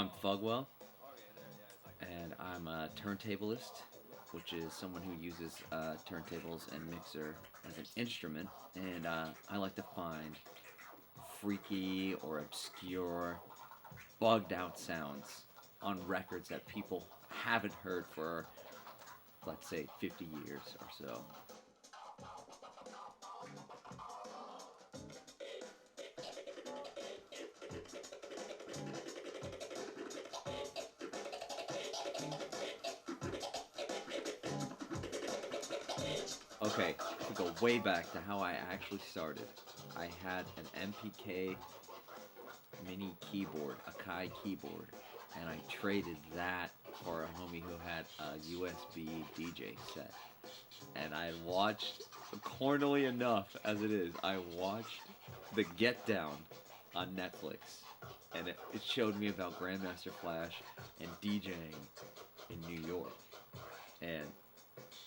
I'm Fugwel, and I'm a turntablist, which is someone who uses turntables and mixer as an instrument. And I like to find freaky or obscure, bugged out sounds on records that people haven't heard for, let's say, 50 years or so. Okay, to go way back to how I actually started, I had an MPK mini keyboard, a Kai keyboard, and I traded that for a homie who had a USB DJ set. And I watched, cornily enough as it is, I watched The Get Down on Netflix. And it showed me about Grandmaster Flash and DJing in New York. And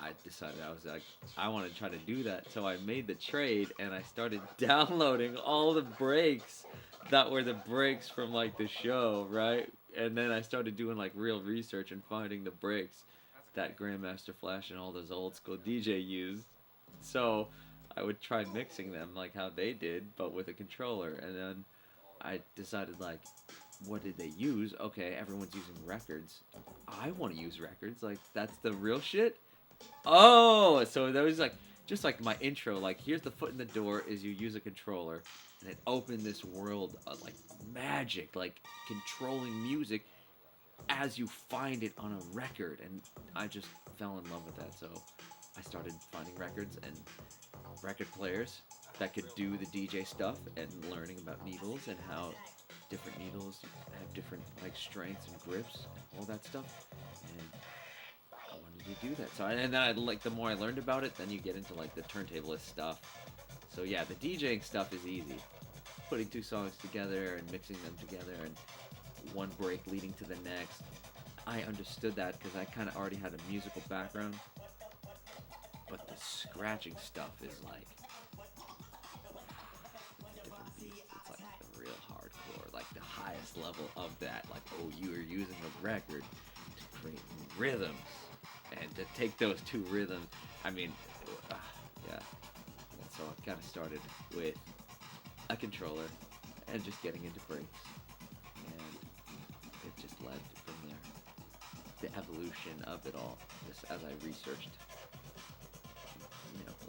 I decided I was like, I want to try to do that. So I made the trade and I started downloading all the breaks that were the breaks from like the show, right? And then I started doing like real research and finding the breaks that Grandmaster Flash and all those old school DJ used. So I would try mixing them like how they did, but with a controller. And then I decided like, what did they use? Okay, everyone's using records. I want to use records. Like that's the real shit. Oh, so that was like just like my intro. Like, here's the foot in the door: is you use a controller, and it opened this world of like magic, like controlling music as you find it on a record. And I just fell in love with that. So I started finding records and record players that could do the DJ stuff and learning about needles and how different needles have different like strengths and grips and all that stuff. And I wanted to do that. So and then I like the more I learned about it, then you get into like the turntablist stuff. So yeah, the DJing stuff is easy. Putting two songs together and mixing them together and one break leading to the next. I understood that because I kind of already had a musical background. But the scratching stuff is like it's a different beast. It's like the real hardcore, like the highest level of that. Like, oh, you are using a record to create rhythms and to take those two rhythms. I mean, uh, yeah. And so I kind of started with a controller and just getting into breaks, and it just led from there. The evolution of it all, just as I researched,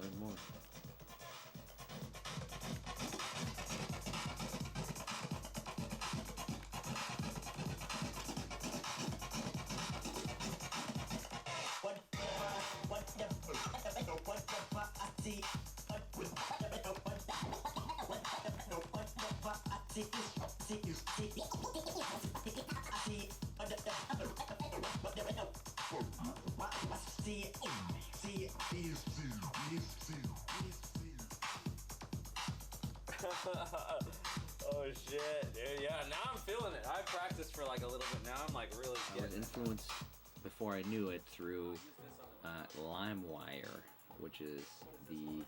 learn more. Oh shit, dude. Yeah, now I'm feeling it. I practiced for like a little bit. Now I'm like really I was getting it. influenced before I knew it through LimeWire, which is the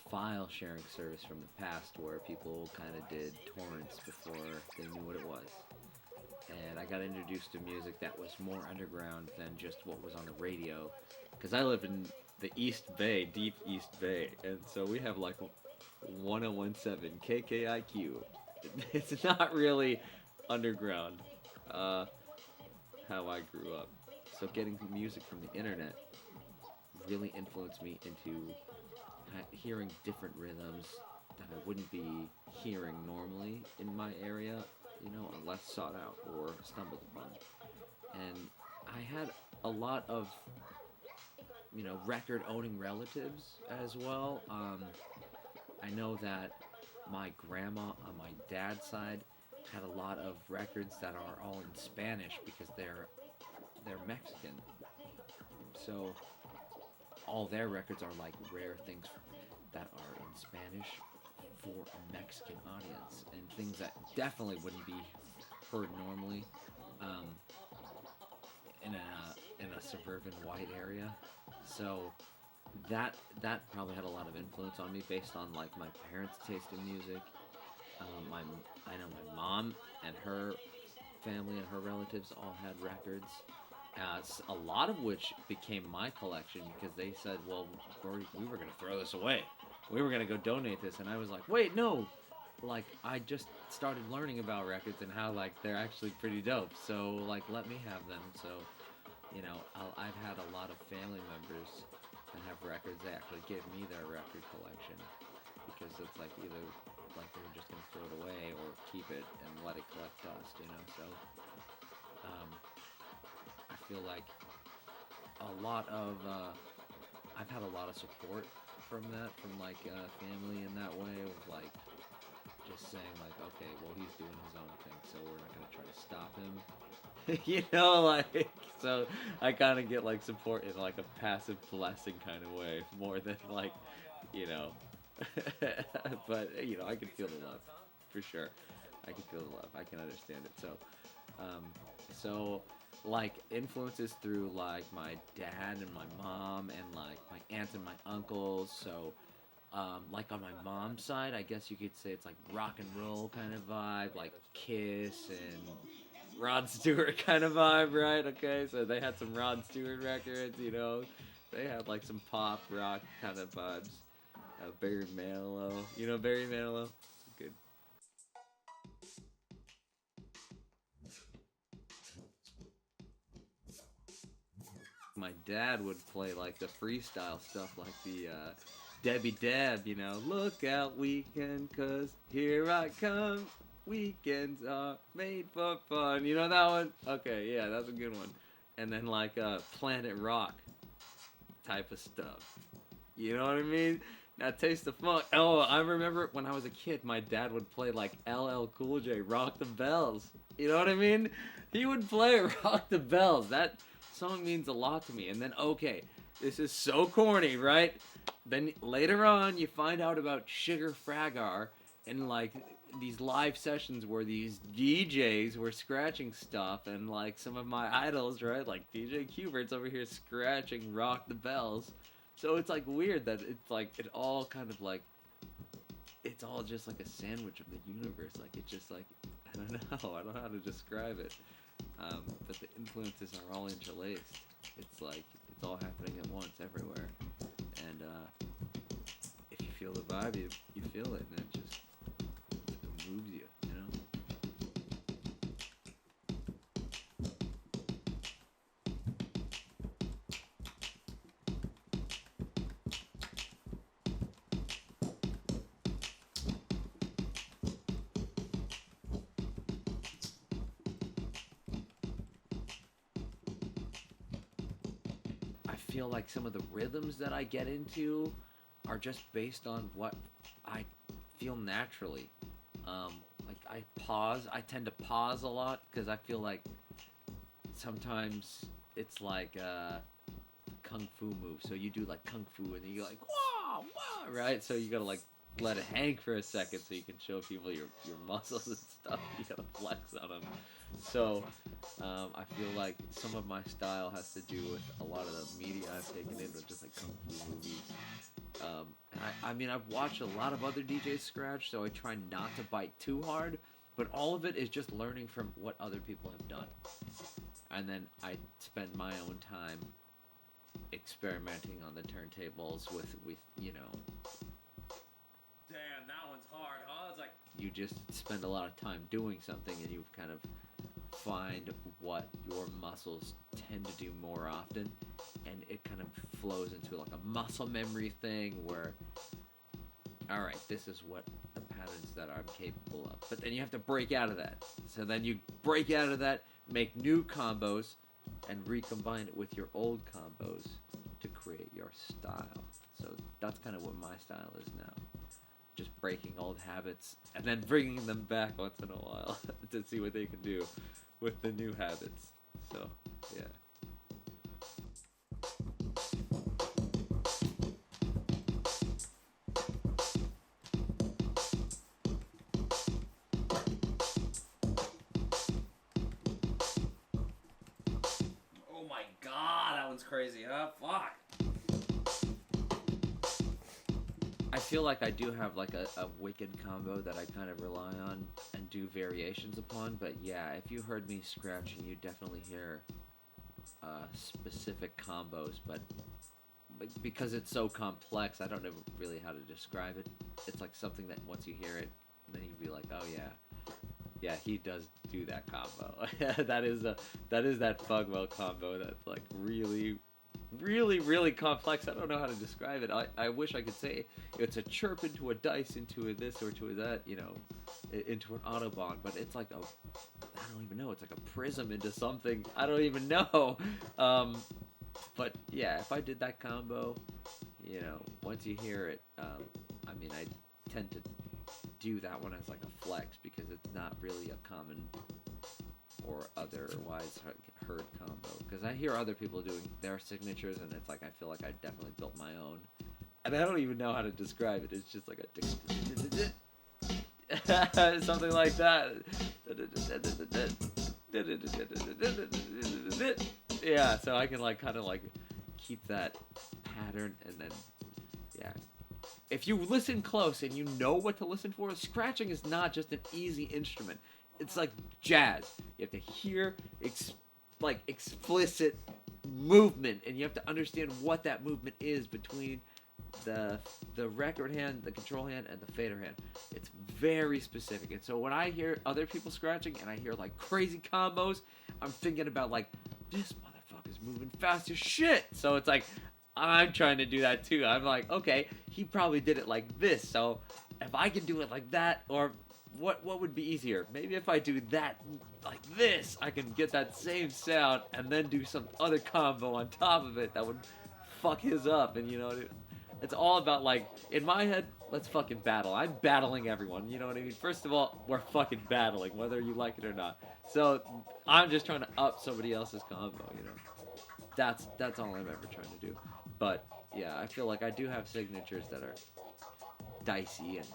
file sharing service from the past where people kind of did torrents before they knew what it was. And I got introduced to music that was more underground than just what was on the radio. Because I live in the East Bay, deep East Bay, and so we have like 1017 KKIQ. It's not really underground how I grew up. So getting music from the internet really influenced me into hearing different rhythms that I wouldn't be hearing normally in my area, unless sought out or stumbled upon. And I had a lot of, record owning relatives as well. I know that my grandma on my dad's side had a lot of records that are all in Spanish because they're Mexican. So all their records are like rare things that are in Spanish for a Mexican audience and things that definitely wouldn't be heard normally um, in a suburban white area. So that probably had a lot of influence on me based on like my parents' taste in music. My I know my mom and her family and her relatives all had records. A lot of which became my collection because they said, well, we were going to throw this away. We were going to go donate this. And I was like, wait, no. Like, I just started learning about records and how, like, they're actually pretty dope. So, like, let me have them. So, you know, I've had a lot of family members that have records. They actually give me their record collection because it's like either, like, they're just going to throw it away or keep it and let it collect dust, you know? So, I feel like I've had a lot of support from that, from like family in that way, of like just saying like, okay, well he's doing his own thing, so we're not gonna try to stop him. You know, like, so I kind of get like support in like a passive blessing kind of way, more than like, you know, but you know, I can feel the love, for sure. I can feel the love. I can understand it. Um, so like influences through like my dad and my mom and like my aunts and my uncles. So like on my mom's side, I guess you could say it's like rock and roll kind of vibe, like Kiss and Rod Stewart kind of vibe, right? Okay, so they had some Rod Stewart records, you know. They had like some pop rock kind of vibes. Barry Manilow, you know Barry Manilow? Good. My dad would play like the freestyle stuff, like the Debbie Deb, you know, look out weekend, cause here I come. Weekends are made for fun. You know that one? Okay, yeah, that's a good one. And then like Planet Rock type of stuff. You know what I mean? Now Taste the Funk. Oh, I remember when I was a kid, my dad would play like LL Cool J, Rock the Bells. You know what I mean? He would play Rock the Bells. That song means a lot to me. And then, okay, this is so corny, right? Then later on, you find out about Sugar Fragar and like these live sessions where these DJs were scratching stuff, and like some of my idols, right? Like DJ Cubert's over here scratching Rock the Bells. So it's like weird that it's like it all kind of like it's all just like a sandwich of the universe. Like it's just like I don't know. I don't know how to describe it. But the influences are all interlaced. It's like it's all happening at once everywhere. And if you feel the vibe, you feel it, and it just it moves you. You know. I feel like some of the rhythms that I get into are just based on what I feel naturally. Like I tend to pause a lot because I feel like sometimes it's like kung fu move. So you do like kung fu and then you're like wah wah, right? So you gotta like let it hang for a second so you can show people your muscles and stuff. You gotta flex on them. So I feel like some of my style has to do with a lot of the media I've taken in, with just like kung fu movies. And I mean, I've watched a lot of other DJs scratch, so I try not to bite too hard. But all of it is just learning from what other people have done, and then I spend my own time experimenting on the turntables with you know. Damn, that one's hard. Oh, it's like you just spend a lot of time doing something, and you kind of find what your muscles tend to do more often, and it kind of flows into like a muscle memory thing where, all right, this is what the patterns that I'm capable of. But then you have to break out of that. So then you break out of that, make new combos, and recombine it with your old combos to create your style. So that's kind of what my style is now. Just breaking old habits and then bringing them back once in a while to see what they can do with the new habits. So, yeah. Oh my god, that one's crazy, huh? Fuck. I feel like I do have like a wicked combo that I kind of rely on and do variations upon. But yeah, if you heard me scratching, you definitely hear specific combos. But because it's so complex, I don't know really how to describe it. It's like something that once you hear it, then you'd be like, oh yeah, he does do that combo. That is that Fugwel combo that's like really, really, really complex. I don't know how to describe it. I wish I could say it's a chirp into a dice, into a this or to a that, into an Autobahn, but it's like I don't even know. It's like a prism into something. I don't even know. But yeah, if I did that combo, once you hear it, I mean, I tend to do that one as like a flex because it's not really a common or otherwise heard combo. Because I hear other people doing their signatures, and it's like I feel like I definitely built my own, and I don't even know how to describe it. It's just like a something like that. Yeah, so I can like kind of like keep that pattern, and then yeah. If you listen close and you know what to listen for, scratching is not just an easy instrument. It's like jazz. You have to hear explicit movement, and you have to understand what that movement is between the record hand, the control hand, and the fader hand. It's very specific. And so when I hear other people scratching and I hear like crazy combos, I'm thinking about like, this motherfucker's moving fast as shit. So it's like, I'm trying to do that too. I'm like, okay, he probably did it like this. So if I can do it like that, or what would be easier? Maybe if I do that like this, I can get that same sound and then do some other combo on top of it that would fuck his up. And it's all about like, in my head, let's fucking battle. I'm battling everyone, you know what I mean? First of all, we're fucking battling, whether you like it or not. So I'm just trying to up somebody else's combo, That's all I'm ever trying to do. But yeah, I feel like I do have signatures that are dicey and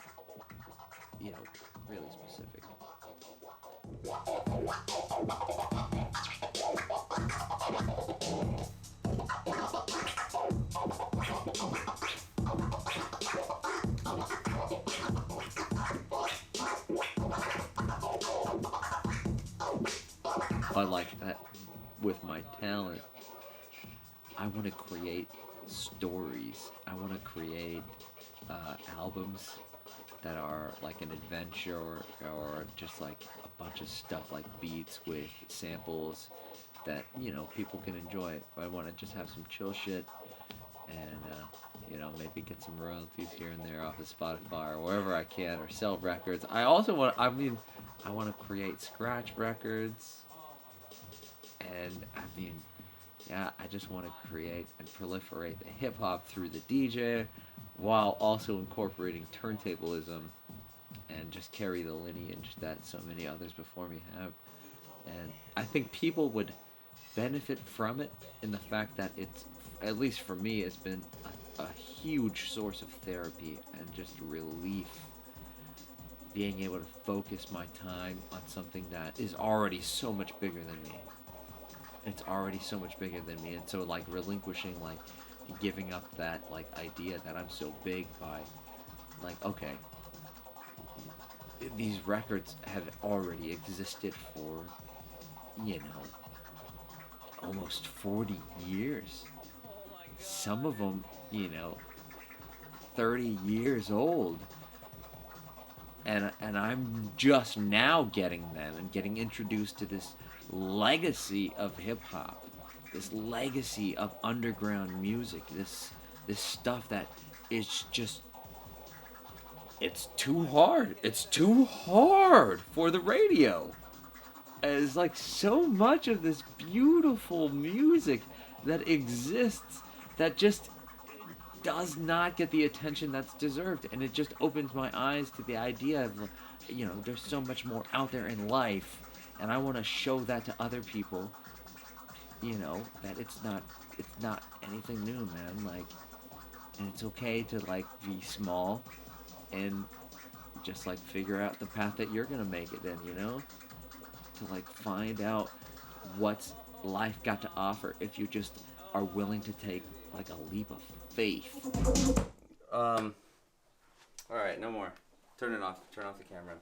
really specific. But like that, with my talent, I want to create stories. I want to create albums that are like an adventure, or just like a bunch of stuff like beats with samples that people can enjoy. I want to just have some chill shit, and maybe get some royalties here and there off of Spotify or wherever I can, or sell records. I also want to create scratch records, and yeah, I just want to create and proliferate the hip hop through the DJ, while also incorporating turntablism, and just carry the lineage that so many others before me have. And I think people would benefit from it, in the fact that it's, at least for me, it's been a huge source of therapy and just relief. Being able to focus my time on something that is already so much bigger than me. It's already so much bigger than me, and so like relinquishing, like giving up that like idea that I'm so big by like, okay, these records have already existed for almost 40 years. Some of them 30 years old, and I'm just now getting them and getting introduced to this legacy of hip hop, this legacy of underground music, this stuff that is just, it's too hard. It's too hard for the radio. It's like so much of this beautiful music that exists that just does not get the attention that's deserved, and it just opens my eyes to the idea of there's so much more out there in life, and I want to show that to other people, that it's not anything new, man. Like, and it's okay to like be small and just like figure out the path that you're gonna make it in, to like find out what's life got to offer if you just are willing to take like a leap of faith. All right, no more. Turn it off. Turn off the camera.